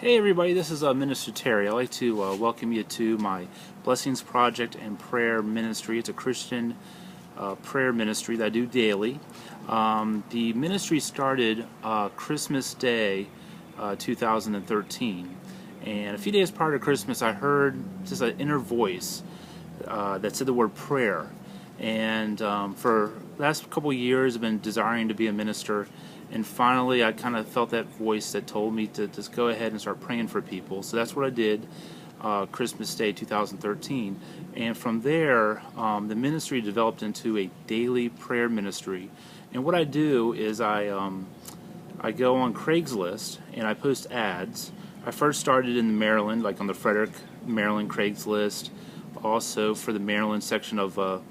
Hey everybody, this is Minister Terry. I'd like to welcome you to my Blessings Project and Prayer Ministry. It's a Christian prayer ministry that I do daily. The ministry started Christmas Day 2013, and a few days prior to Christmas I heard just an inner voice that said the word prayer. And for the last couple of years I've been desiring to be a minister, and finally I kind of felt that voice that told me to just go ahead and start praying for people. So that's what I did Christmas Day 2013, and from there the ministry developed into a daily prayer ministry. And what I do is I go on Craigslist and I post ads. I first started in Maryland, like on the Frederick, Maryland Craigslist, also for the Maryland section of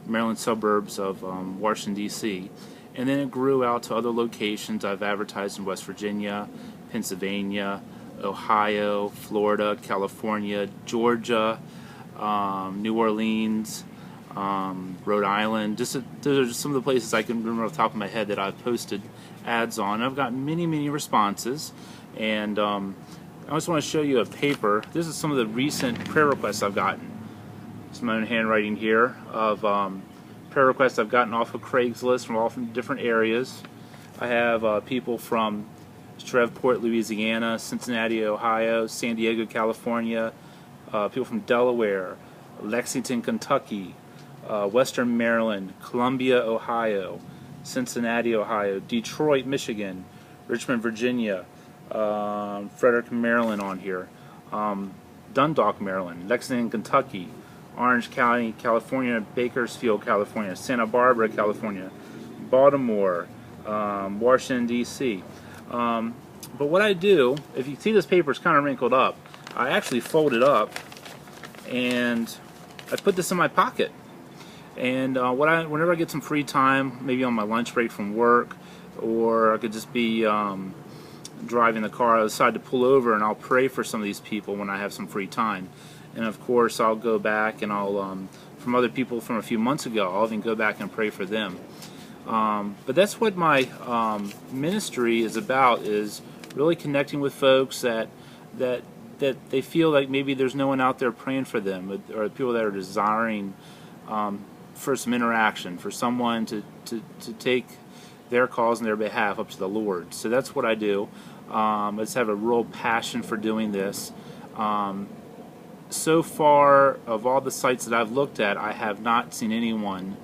Maryland suburbs of Washington, D.C. And then it grew out to other locations. I've advertised in West Virginia, Pennsylvania, Ohio, Florida, California, Georgia, New Orleans, Rhode Island. Those are just some of the places I can remember off the top of my head that I've posted ads on. I've gotten many responses, and I just want to show you a paper. This is some of the recent prayer requests I've gotten. It's my own handwriting here of prayer requests I've gotten off of Craigslist from all from different areas. I have people from Shreveport, Louisiana, Cincinnati, Ohio, San Diego, California, people from Delaware, Lexington, Kentucky, Western Maryland, Columbia, Ohio, Cincinnati, Ohio, Detroit, Michigan, Richmond, Virginia, Frederick, Maryland on here, Dundalk, Maryland, Lexington, Kentucky, Orange County, California, Bakersfield, California, Santa Barbara, California, Baltimore, Washington, D.C. But what I do, if you see this paper is kind of wrinkled up, I actually fold it up and I put this in my pocket. And whenever I get some free time, maybe on my lunch break from work, or I could just be driving the car, I decide to pull over and I'll pray for some of these people when I have some free time. And of course I'll go back and I'll, from other people from a few months ago, I'll even go back and pray for them. But that's what my ministry is about, is really connecting with folks that they feel like maybe there's no one out there praying for them, or people that are desiring for some interaction, for someone to take their cause on their behalf up to the Lord. So that's what I do. I just have a real passion for doing this. So far, of all the sites that I've looked at, I have not seen anyone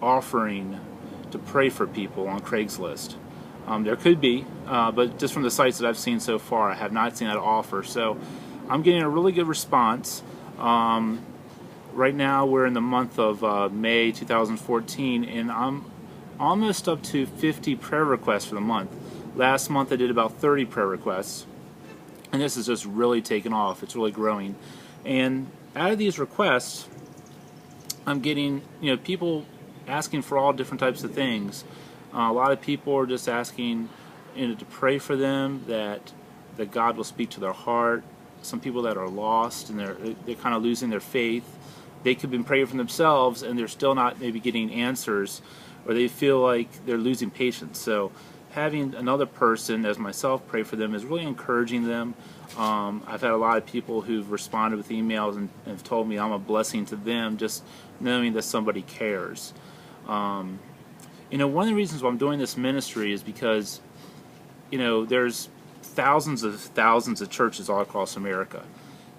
offering to pray for people on Craigslist. There could be, but just from the sites that I've seen so far, I have not seen that offer. So I'm getting a really good response. Right now we're in the month of May 2014, and I'm almost up to 50 prayer requests for the month. Last month I did about 30 prayer requests. And this is just really taken off. It's really growing. And out of these requests, I'm getting, people asking for all different types of things. A lot of people are just asking, to pray for them, that God will speak to their heart. Some people that are lost and they're kind of losing their faith. They could be praying for themselves and they're still not maybe getting answers, or they feel like they're losing patience. So having another person as myself pray for them is really encouraging them. I've had a lot of people who've responded with emails and have told me I'm a blessing to them, just knowing that somebody cares. One of the reasons why I'm doing this ministry is because, there's thousands of churches all across America.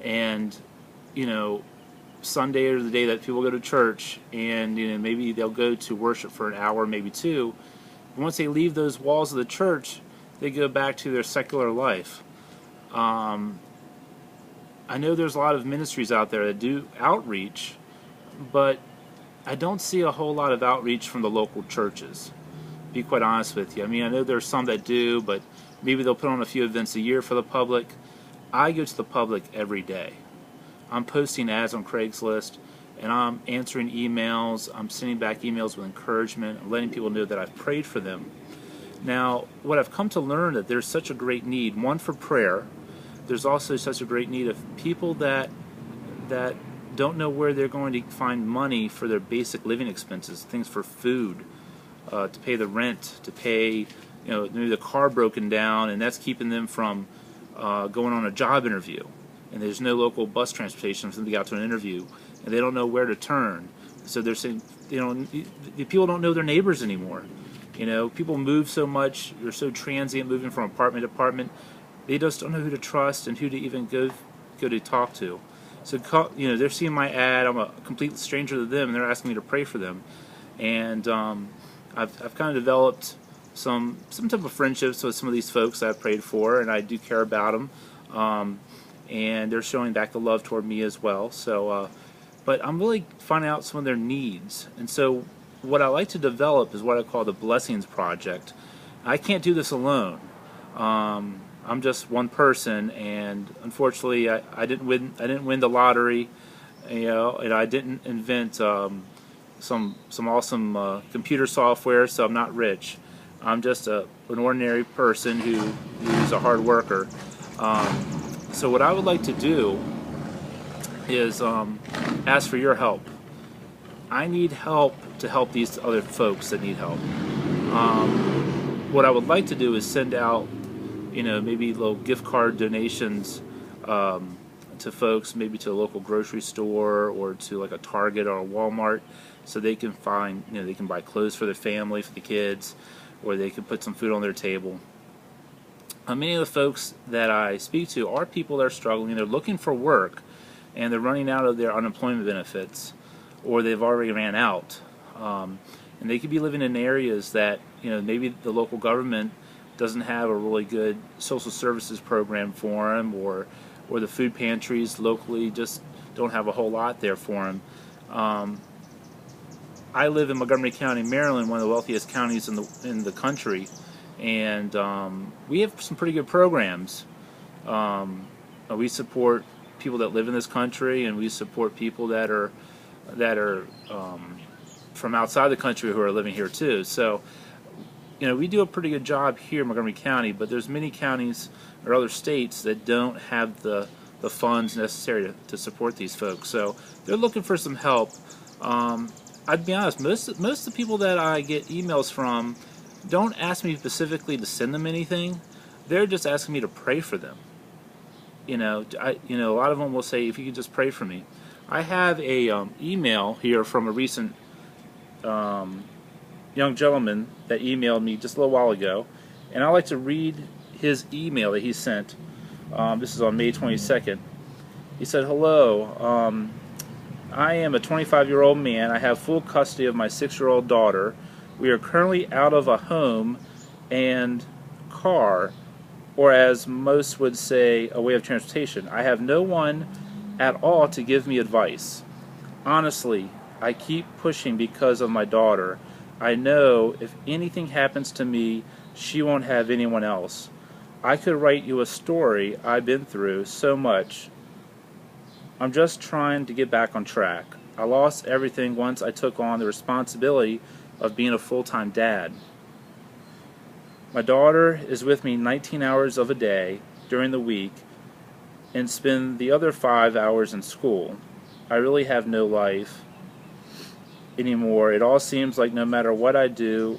And, Sunday is the day that people go to church, and, maybe they'll go to worship for an hour, maybe two. Once they leave those walls of the church, they go back to their secular life. I know there's a lot of ministries out there that do outreach, but I don't see a whole lot of outreach from the local churches, to be quite honest with you. I mean, I know there's some that do, but maybe they'll put on a few events a year for the public. I go to the public every day. I'm posting ads on Craigslist, and I'm answering emails. I'm sending back emails with encouragement. I'm letting people know that I've prayed for them. Now, what I've come to learn, that there's such a great need, one, for prayer. There's also such a great need of people that don't know where they're going to find money for their basic living expenses, things for food, to pay the rent, to pay, maybe the car broken down, and that's keeping them from going on a job interview, and there's no local bus transportation for them to get out to an interview, and they don't know where to turn. So they're saying, the people don't know their neighbors anymore. People move so much; they're so transient, moving from apartment to apartment. They just don't know who to trust and who to even go to talk to. So they're seeing my ad. I'm a complete stranger to them, and they're asking me to pray for them. And I've kind of developed some type of friendships with some of these folks that I've prayed for, and I do care about them. And they're showing back the love toward me as well. So, but I'm really finding out some of their needs. And so what I like to develop is what I call the Blessings Project. I can't do this alone. I'm just one person, and unfortunately, I didn't win the lottery, and I didn't invent some awesome computer software, so I'm not rich. I'm just an ordinary person who's a hard worker. So what I would like to do is ask for your help. I need help to help these other folks that need help. What I would like to do is send out, maybe little gift card donations to folks, maybe to a local grocery store or to like a Target or a Walmart, so they can they can buy clothes for their family, for the kids, or they can put some food on their table. Many of the folks that I speak to are people that are struggling. They're looking for work, and they're running out of their unemployment benefits, or they've already ran out. And they could be living in areas that maybe the local government doesn't have a really good social services program for them, or the food pantries locally just don't have a whole lot there for them. I live in Montgomery County, Maryland, one of the wealthiest counties in the country, and we have some pretty good programs. We support people that live in this country, and we support people that are from outside the country who are living here too. So, we do a pretty good job here in Montgomery County, but there's many counties or other states that don't have the funds necessary to support these folks. So they're looking for some help. I'd be honest, most of the people that I get emails from don't ask me specifically to send them anything. They're just asking me to pray for them. A lot of them will say, if you could just pray for me. I have a email here from a recent young gentleman that emailed me just a little while ago, and I'd like to read his email that he sent. This is on May 22nd. He said, "Hello, I am a 25-year-old man. I have full custody of my 6-year-old daughter. We are currently out of a home and car, or as most would say, a way of transportation. I have no one at all to give me advice. Honestly, I keep pushing because of my daughter. I know if anything happens to me, she won't have anyone else. I could write you a story I've been through so much. I'm just trying to get back on track. I lost everything once I took on the responsibility of being a full-time dad. My daughter is with me 19 hours of a day during the week and spend the other 5 hours in school. I really have no life anymore. It all seems like no matter what I do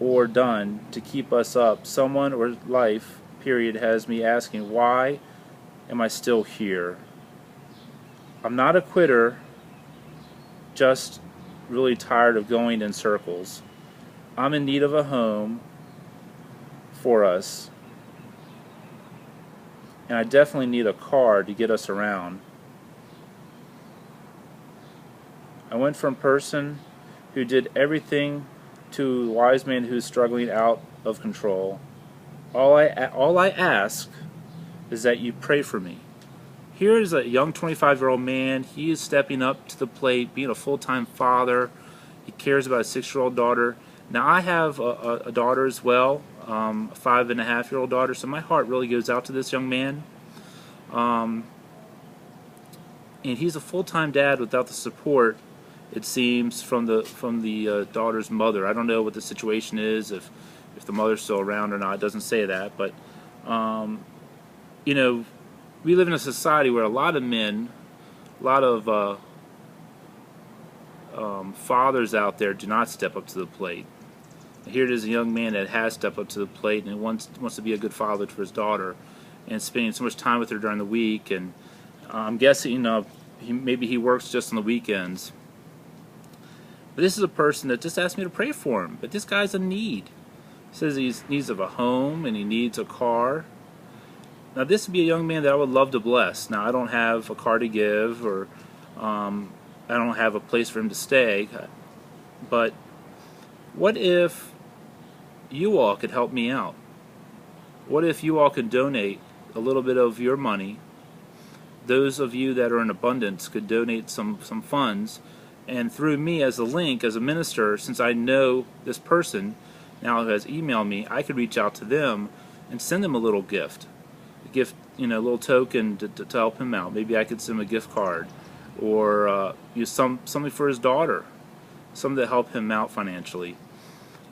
or done to keep us up, someone or life, period, has me asking, why am I still here? I'm not a quitter, just really tired of going in circles. I'm in need of a home for us, and I definitely need a car to get us around. I went from person who did everything to a wise man who's struggling out of control. All I ask is that you pray for me." Here is a young 25-year-old man. He is stepping up to the plate, being a full-time father. He cares about a 6-year-old daughter. Now, I have a daughter as well, a 5.5-year-old daughter, so my heart really goes out to this young man. And he's a full-time dad without the support, it seems, from the daughter's mother. I don't know what the situation is, if the mother's still around or not. It doesn't say that, but we live in a society where a lot of men, a lot of fathers out there do not step up to the plate. Here it is, a young man that has stepped up to the plate and wants to be a good father to his daughter, and spending so much time with her during the week. And I'm guessing maybe he works just on the weekends. But this is a person that just asked me to pray for him. But this guy's in need. He says he needs of a home and he needs a car. Now this would be a young man that I would love to bless. Now I don't have a car to give, or I don't have a place for him to stay. But what if you all could help me out? What if you all could donate a little bit of your money? Those of you that are in abundance could donate some funds, and through me as a link, as a minister, since I know this person now who has emailed me, I could reach out to them and send them a little gift. A gift, a little token to help him out. Maybe I could send him a gift card, or something for his daughter, something to help him out financially.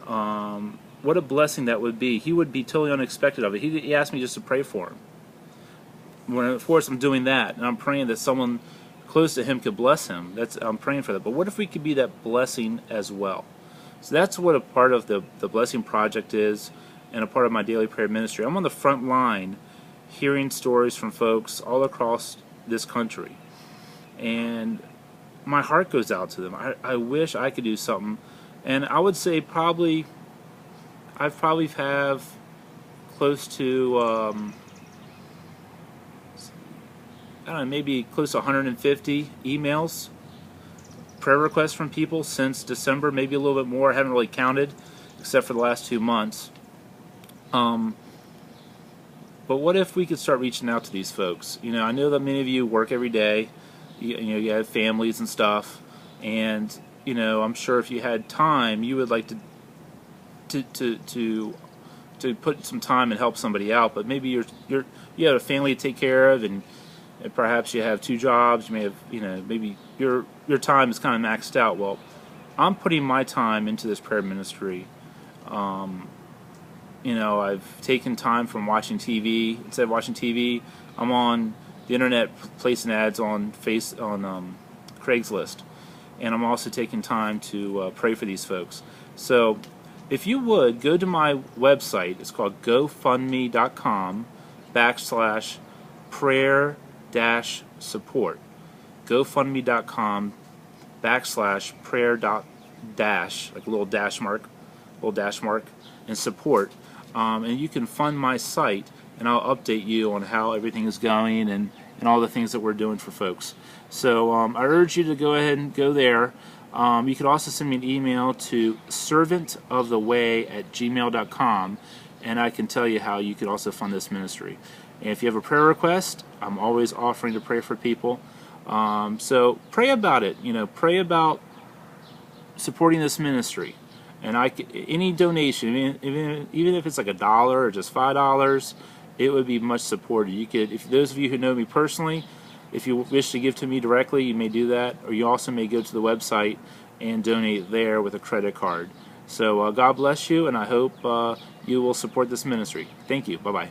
What a blessing that would be. He would be totally unexpected of it. He asked me just to pray for him. Of course, I'm doing that, and I'm praying that someone close to him could bless him. I'm praying for that. But what if we could be that blessing as well? So that's what a part of the Blessing Project is, and a part of my daily prayer ministry. I'm on the front line hearing stories from folks all across this country, and my heart goes out to them. I wish I could do something, and I would say I probably have close to I don't know, maybe close to 150 emails, prayer requests from people since December, maybe a little bit more. I haven't really counted, except for the last 2 months. But what if we could start reaching out to these folks? I know that many of you work every day. You have families and stuff, and I'm sure if you had time, you would like to put some time and help somebody out. But maybe you have a family to take care of, and perhaps you have 2 jobs. You may have, maybe your time is kind of maxed out. Well, I'm putting my time into this prayer ministry. I've taken time from watching TV. Instead of watching TV, I'm on the internet placing ads on Craigslist, and I'm also taking time to pray for these folks. So, if you would go to my website, it's called GoFundMe.com/prayer-support. GoFundMe.com/prayer-dash, like a little dash mark, and support. And you can fund my site, and I'll update you on how everything is going and all the things that we're doing for folks. So I urge you to go ahead and go there. You could also send me an email to servantoftheway@gmail.com, and I can tell you how you could also fund this ministry. And if you have a prayer request, I'm always offering to pray for people. So pray about it. Pray about supporting this ministry. And any donation, even if it's like $1 or just $5, it would be much supported. You could, if those of you who know me personally, if you wish to give to me directly, you may do that, or you also may go to the website and donate there with a credit card. So God bless you, and I hope you will support this ministry. Thank you. Bye-bye.